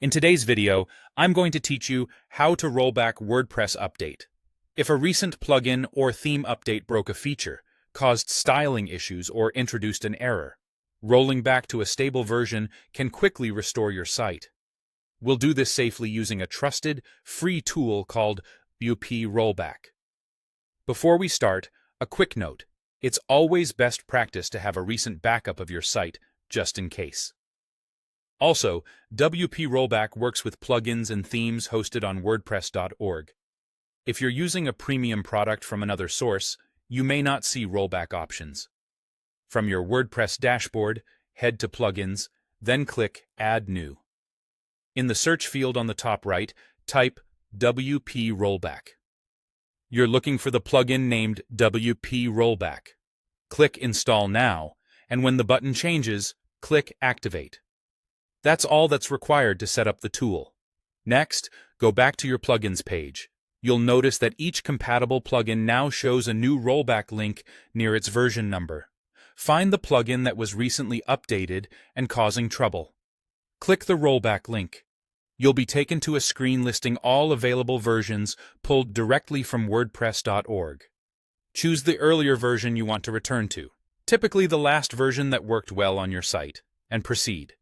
In today's video, I'm going to teach you how to roll back WordPress update. If a recent plugin or theme update broke a feature, caused styling issues, or introduced an error, rolling back to a stable version can quickly restore your site. We'll do this safely using a trusted, free tool called WP Rollback. Before we start, a quick note. It's always best practice to have a recent backup of your site, just in case. Also, WP Rollback works with plugins and themes hosted on WordPress.org. If you're using a premium product from another source, you may not see rollback options. From your WordPress dashboard, head to Plugins, then click Add New. In the search field on the top right, type WP Rollback. You're looking for the plugin named WP Rollback. Click Install Now, and when the button changes, click Activate. That's all that's required to set up the tool. Next, go back to your plugins page. You'll notice that each compatible plugin now shows a new rollback link near its version number. Find the plugin that was recently updated and causing trouble. Click the rollback link. You'll be taken to a screen listing all available versions pulled directly from WordPress.org. Choose the earlier version you want to return to, typically the last version that worked well on your site, and proceed.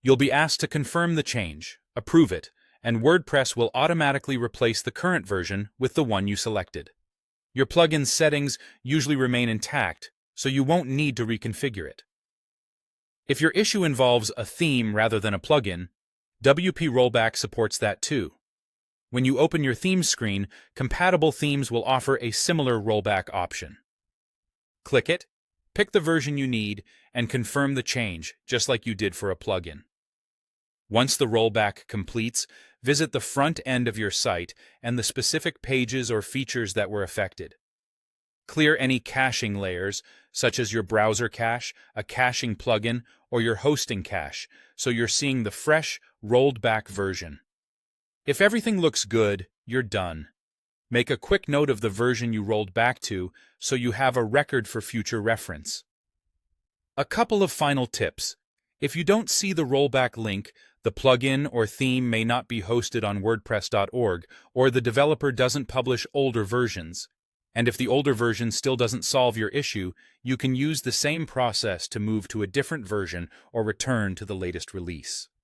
You'll be asked to confirm the change, approve it, and WordPress will automatically replace the current version with the one you selected. Your plugin's settings usually remain intact, so you won't need to reconfigure it. If your issue involves a theme rather than a plugin, WP Rollback supports that too. When you open your theme screen, compatible themes will offer a similar rollback option. Click it, pick the version you need, and confirm the change, just like you did for a plugin. Once the rollback completes, visit the front end of your site and the specific pages or features that were affected. Clear any caching layers, such as your browser cache, a caching plugin, or your hosting cache, so you're seeing the fresh, rolled-back version. If everything looks good, you're done. Make a quick note of the version you rolled back to so you have a record for future reference. A couple of final tips. If you don't see the rollback link, the plugin or theme may not be hosted on WordPress.org, or the developer doesn't publish older versions. And if the older version still doesn't solve your issue, you can use the same process to move to a different version or return to the latest release.